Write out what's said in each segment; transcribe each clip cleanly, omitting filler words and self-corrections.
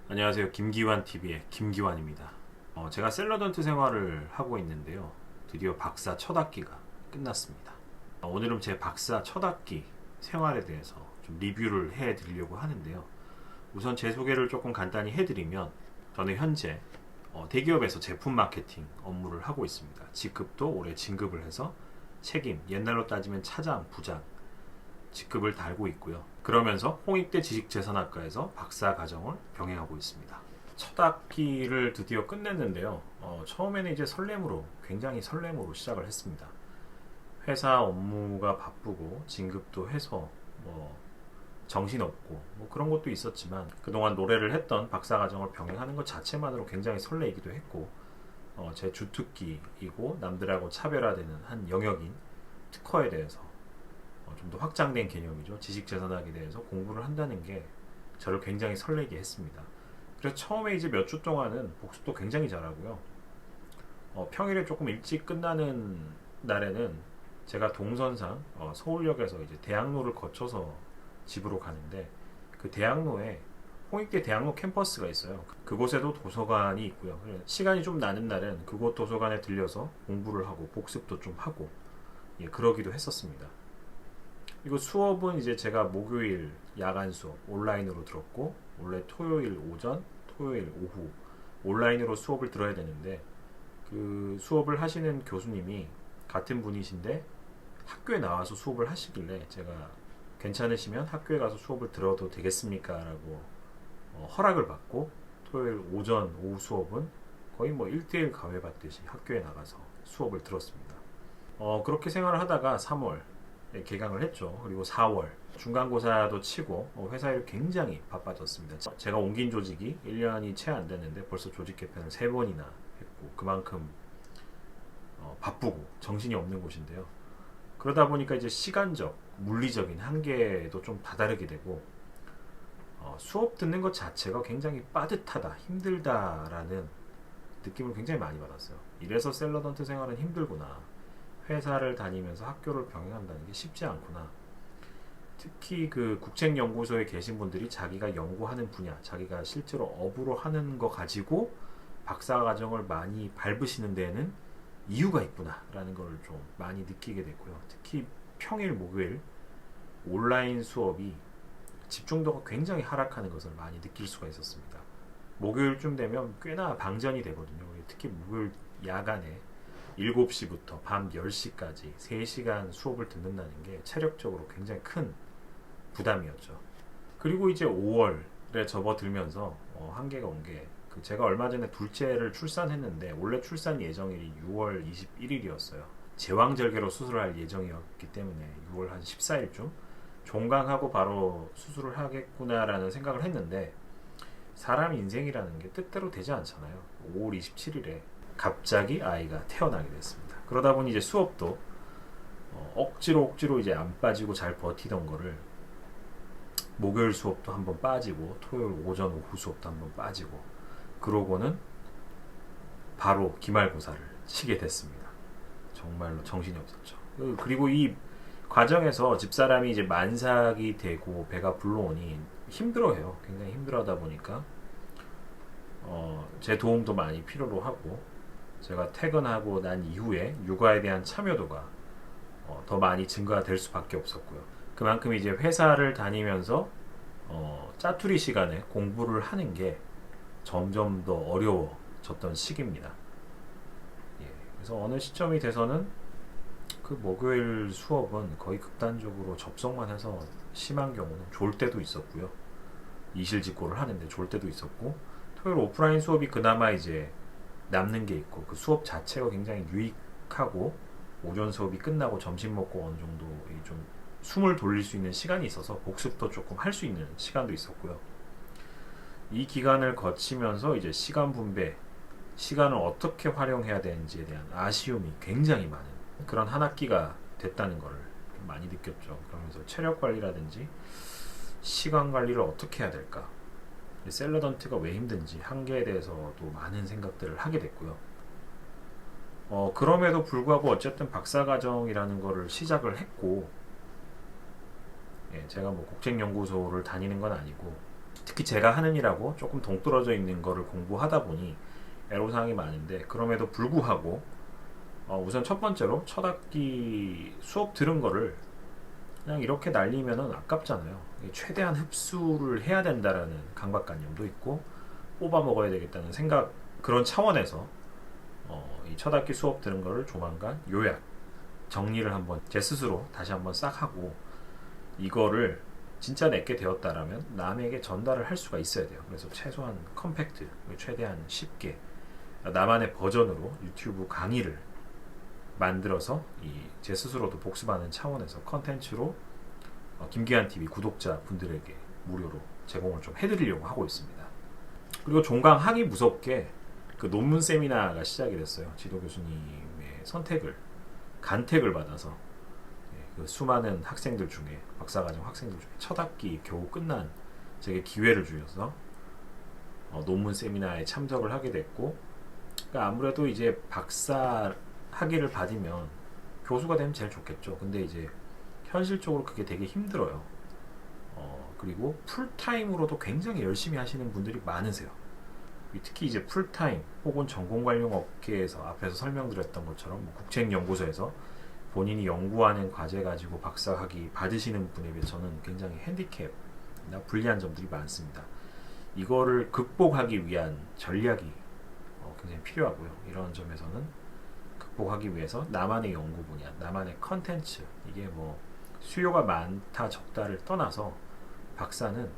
안녕하세요. 김기환TV의 김기환입니다. 제가 샐러던트 생활을 하고 있는데요. 드디어 박사 첫 학기가 끝났습니다. 오늘은 제 박사 첫 학기 생활에 대해서 좀 리뷰를 해드리려고 하는데요. 우선 제 소개를 조금 간단히 해드리면 저는 현재 대기업에서 제품 마케팅 업무를 하고 있습니다. 직급도 올해 진급을 해서 책임, 옛날로 따지면 차장, 부장 직급을 달고 있고요. 그러면서 홍익대 지식재산학과에서 박사 과정을 병행하고 있습니다. 첫 학기를 드디어 끝냈는데요. 처음에는 이제 굉장히 설렘으로 시작을 했습니다. 회사 업무가 바쁘고 진급도 해서 정신없고 그런 것도 있었지만 그동안 노래를 했던 박사 과정을 병행하는 것 자체만으로 굉장히 설레이기도 했고 제 주특기이고 남들하고 차별화되는 한 영역인 특허에 대해서 좀 더 확장된 개념이죠. 지식재산학에 대해서 공부를 한다는 게 저를 굉장히 설레게 했습니다. 그래서 처음에 이제 몇 주 동안은 복습도 굉장히 잘하고요. 평일에 조금 일찍 끝나는 날에는 제가 동선상 서울역에서 이제 대학로를 거쳐서 집으로 가는데 그 대학로에 홍익대 대학로 캠퍼스가 있어요. 그곳에도 도서관이 있고요. 시간이 좀 나는 날은 그곳 도서관에 들려서 공부를 하고 복습도 좀 하고 그러기도 했었습니다. 그리고 수업은 이제 제가 목요일 야간 수업 온라인으로 들었고 원래 토요일 오전, 토요일 오후 온라인으로 수업을 들어야 되는데 그 수업을 하시는 교수님이 같은 분이신데 학교에 나와서 수업을 하시길래 제가 괜찮으시면 학교에 가서 수업을 들어도 되겠습니까? 라고 허락을 받고 토요일 오전, 오후 수업은 거의 1대1 과외 받듯이 학교에 나가서 수업을 들었습니다. 그렇게 생활을 하다가 3월 개강을 했죠. 그리고 4월 중간고사도 치고 회사 일 굉장히 바빠졌습니다. 제가 옮긴 조직이 1년이 채 안 됐는데 벌써 조직 개편을 3번이나 했고 그만큼 바쁘고 정신이 없는 곳인데요. 그러다 보니까 이제 시간적, 물리적인 한계도 좀 다다르게 되고 수업 듣는 것 자체가 굉장히 빠듯하다, 힘들다라는 느낌을 굉장히 많이 받았어요. 이래서 샐러던트 생활은 힘들구나. 회사를 다니면서 학교를 병행한다는 게 쉽지 않구나. 특히 그 국책연구소에 계신 분들이 자기가 연구하는 분야, 자기가 실제로 업으로 하는 거 가지고 박사 과정을 많이 밟으시는 데에는 이유가 있구나라는 걸 좀 많이 느끼게 됐고요. 특히 평일, 목요일 온라인 수업이 집중도가 굉장히 하락하는 것을 많이 느낄 수가 있었습니다. 목요일쯤 되면 꽤나 방전이 되거든요. 특히 목요일 야간에 7시부터 밤 10시까지 3시간 수업을 듣는다는 게 체력적으로 굉장히 큰 부담이었죠. 그리고 이제 5월에 접어들면서 한계가 온 게 제가 얼마 전에 둘째를 출산했는데 원래 출산 예정일이 6월 21일이었어요. 제왕절개로 수술할 예정이었기 때문에 6월 한 14일쯤 종강하고 바로 수술을 하겠구나라는 생각을 했는데 사람 인생이라는 게 뜻대로 되지 않잖아요. 5월 27일에 갑자기 아이가 태어나게 됐습니다. 그러다 보니 이제 수업도 억지로 이제 안 빠지고 잘 버티던 거를 목요일 수업도 한번 빠지고 토요일 오전 오후 수업도 한번 빠지고 그러고는 바로 기말고사를 치게 됐습니다. 정말로 정신이 없었죠. 그리고 이 과정에서 집사람이 이제 만삭이 되고 배가 불러오니 힘들어해요. 굉장히 힘들어하다 보니까 제 도움도 많이 필요로 하고 제가 퇴근하고 난 이후에 육아에 대한 참여도가 더 많이 증가될 수밖에 없었고요. 그만큼 이제 회사를 다니면서 짜투리 시간에 공부를 하는 게 점점 더 어려워졌던 시기입니다. 그래서 어느 시점이 돼서는 그 목요일 수업은 거의 극단적으로 접속만 해서 심한 경우는 졸 때도 있었고요. 이실직고를 하는데 졸 때도 있었고 토요일 오프라인 수업이 그나마 이제 남는 게 있고 그 수업 자체가 굉장히 유익하고 오전 수업이 끝나고 점심 먹고 어느 정도 좀 숨을 돌릴 수 있는 시간이 있어서 복습도 조금 할 수 있는 시간도 있었고요. 이 기간을 거치면서 이제 시간 분배, 시간을 어떻게 활용해야 되는지에 대한 아쉬움이 굉장히 많은 그런 한 학기가 됐다는 걸 좀 많이 느꼈죠. 그러면서 체력 관리라든지 시간 관리를 어떻게 해야 될까? 샐러던트가 왜 힘든지 한계에 대해서도 많은 생각들을 하게 됐고요. 그럼에도 불구하고 어쨌든 박사과정이라는 거를 시작을 했고 제가 국책연구소를 다니는 건 아니고 특히 제가 하는 일하고 조금 동떨어져 있는 거를 공부하다 보니 애로사항이 많은데, 그럼에도 불구하고 우선 첫 번째로 첫 학기 수업 들은 거를 그냥 이렇게 날리면은 아깝잖아요. 최대한 흡수를 해야 된다라는 강박관념도 있고, 뽑아 먹어야 되겠다는 생각, 그런 차원에서 이 첫 학기 수업 들은 거를 조만간 요약, 정리를 한번 제 스스로 다시 한번 싹 하고, 이거를 진짜 내게 되었다라면 남에게 전달을 할 수가 있어야 돼요. 그래서 최소한 컴팩트, 최대한 쉽게 나만의 버전으로 유튜브 강의를 만들어서 제 스스로도 복습하는 차원에서 컨텐츠로 김기한 TV 구독자 분들에게 무료로 제공을 좀 해드리려고 하고 있습니다. 그리고 종강 하기 무섭게 그 논문 세미나가 시작이 됐어요. 지도 교수님의 간택을 받아서 그 수많은 학생들 중에, 박사과정 학생들 중에 첫 학기 겨우 끝난 제게 기회를 주셔서 논문 세미나에 참석을 하게 됐고, 그러니까 아무래도 이제 박사 학위를 받으면 교수가 되면 제일 좋겠죠. 근데 이제 현실적으로 그게 되게 힘들어요. 그리고 풀타임으로도 굉장히 열심히 하시는 분들이 많으세요. 특히 이제 풀타임 혹은 전공 관련 업계에서 앞에서 설명드렸던 것처럼 국책연구소에서 본인이 연구하는 과제 가지고 박사 학위 받으시는 분에 비해서는 굉장히 핸디캡이나 불리한 점들이 많습니다. 이거를 극복하기 위한 전략이 굉장히 필요하고요. 이런 점에서는 극복하기 위해서 나만의 연구 분야, 나만의 컨텐츠, 이게 뭐 수요가 많다 적다를 떠나서 박사는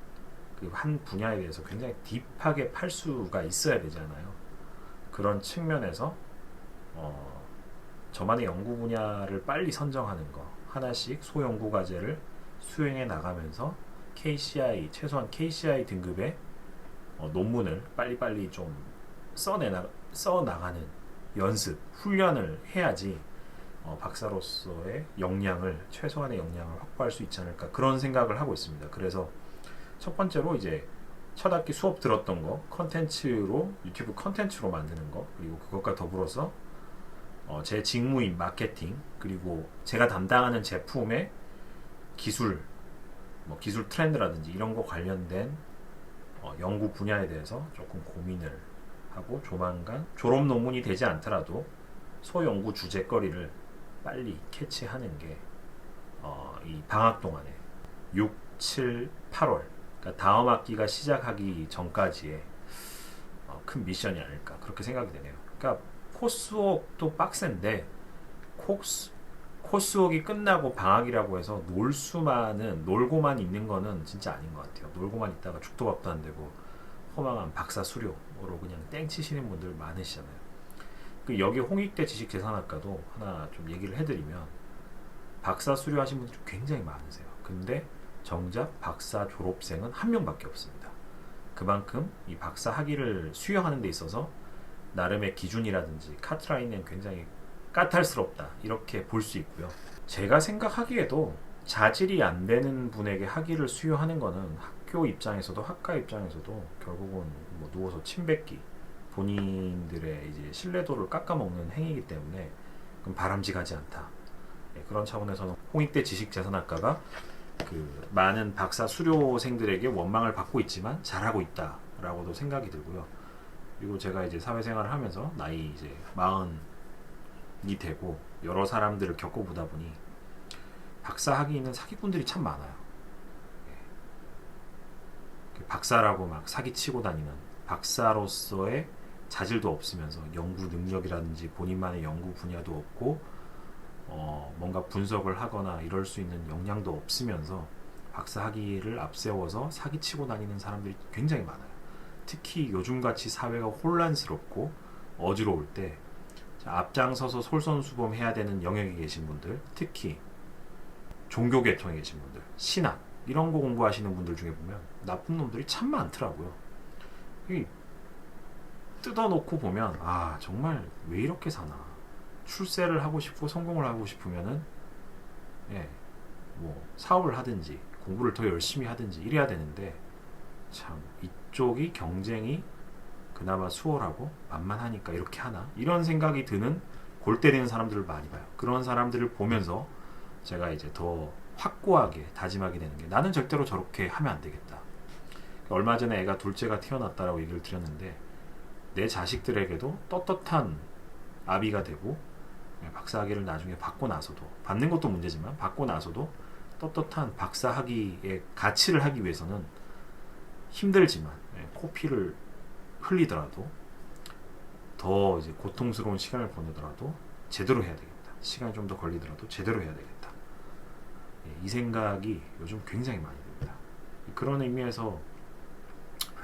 그 한 분야에 대해서 굉장히 딥하게 팔 수가 있어야 되잖아요. 그런 측면에서 저만의 연구 분야를 빨리 선정하는 거, 하나씩 소연구 과제를 수행해 나가면서 최소한 KCI 등급의 논문을 빨리빨리 좀 써나가는 연습, 훈련을 해야지 박사로서의 최소한의 역량을 확보할 수 있지 않을까, 그런 생각을 하고 있습니다. 그래서 첫 번째로 이제 첫 학기 수업 들었던 거 유튜브 컨텐츠로 만드는 거, 그리고 그것과 더불어서 제 직무인 마케팅, 그리고 제가 담당하는 제품의 기술 트렌드라든지 이런 거 관련된 연구 분야에 대해서 조금 고민을 하고, 조만간 졸업 논문이 되지 않더라도 소연구 주제거리를 빨리 캐치하는 게 이 방학 동안에 6, 7, 8월, 그러니까 다음 학기가 시작하기 전까지의 큰 미션이 아닐까, 그렇게 생각이 되네요. 그러니까 코스웍도 빡센데 코스웍이 끝나고 방학이라고 해서 놀고만 있는 거는 진짜 아닌 것 같아요. 놀고만 있다가 죽도 밥도 안 되고 허망한 박사 수료로 그냥 땡치시는 분들 많으시잖아요. 여기 홍익대 지식재산학과도 하나 좀 얘기를 해드리면, 박사 수료하신 분들이 굉장히 많으세요. 근데 정작 박사 졸업생은 한 명밖에 없습니다. 그만큼 이 박사 학위를 수여하는 데 있어서 나름의 기준이라든지 카트라인은 굉장히 까탈스럽다, 이렇게 볼 수 있고요. 제가 생각하기에도 자질이 안 되는 분에게 학위를 수여하는 거는 학교 입장에서도 학과 입장에서도 결국은 누워서 침 뱉기, 본인들의 이제 신뢰도를 깎아먹는 행위이기 때문에 그럼 바람직하지 않다. 그런 차원에서는 홍익대 지식재산학과가 그 많은 박사 수료생들에게 원망을 받고 있지만 잘하고 있다라고도 생각이 들고요. 그리고 제가 이제 사회생활을 하면서 나이 이제 40이 되고 여러 사람들을 겪어보다 보니 박사 학위 있는 사기꾼들이 참 많아요. 박사라고 막 사기치고 다니는, 박사로서의 자질도 없으면서 연구 능력이라든지 본인만의 연구 분야도 없고 뭔가 분석을 하거나 이럴 수 있는 역량도 없으면서 박사 학위를 앞세워서 사기치고 다니는 사람들이 굉장히 많아요. 특히 요즘같이 사회가 혼란스럽고 어지러울 때 앞장서서 솔선수범해야 되는 영역에 계신 분들, 특히 종교 계통에 계신 분들, 신학 이런 거 공부하시는 분들 중에 보면 나쁜 놈들이 참 많더라고요. 뜯어놓고 보면 정말 왜 이렇게 사나, 출세를 하고 싶고 성공을 하고 싶으면은 사업을 하든지 공부를 더 열심히 하든지 이래야 되는데, 참 이쪽이 경쟁이 그나마 수월하고 만만하니까 이렇게 하나, 이런 생각이 드는 골 때리는 사람들을 많이 봐요. 그런 사람들을 보면서 제가 이제 더 확고하게 다짐하게 되는 게, 나는 절대로 저렇게 하면 안 되겠다. 얼마 전에 애가 둘째가 태어났다라고 얘기를 드렸는데 내 자식들에게도 떳떳한 아비가 되고 박사학위를 나중에 받고 나서도 받는 것도 문제지만 받고 나서도 떳떳한 박사학위의 가치를 하기 위해서는 힘들지만 코피를 흘리더라도 더 이제 고통스러운 시간을 보내더라도 제대로 해야 되겠다. 시간이 좀 더 걸리더라도 제대로 해야 되겠다. 이 생각이 요즘 굉장히 많이 듭니다. 그런 의미에서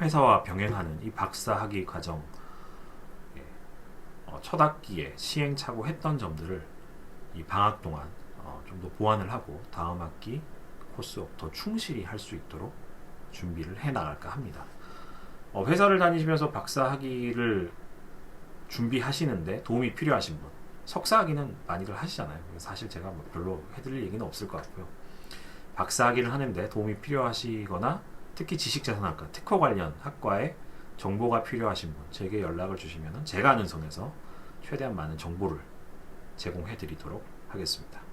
회사와 병행하는 이 박사학위 과정 첫 학기에 시행착오 했던 점들을 이 방학 동안 좀 더 보완을 하고 다음 학기 코스업 더 충실히 할 수 있도록 준비를 해 나갈까 합니다. 회사를 다니시면서 박사학위를 준비하시는데 도움이 필요하신 분, 석사학위는 많이들 하시잖아요. 사실 제가 뭐 별로 해드릴 얘기는 없을 것 같고요. 박사학위를 하는데 도움이 필요하시거나 특히 지식자산학과, 특허 관련 학과에 정보가 필요하신 분, 제게 연락을 주시면 제가 아는 선에서 최대한 많은 정보를 제공해 드리도록 하겠습니다.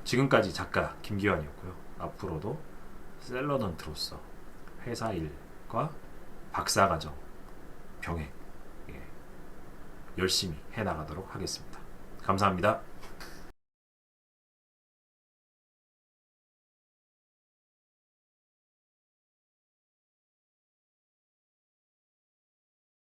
지금까지 작가 김기환이었고요. 앞으로도 셀러던트로서 회사 일과 박사과정 병행 열심히 해나가도록 하겠습니다. 감사합니다.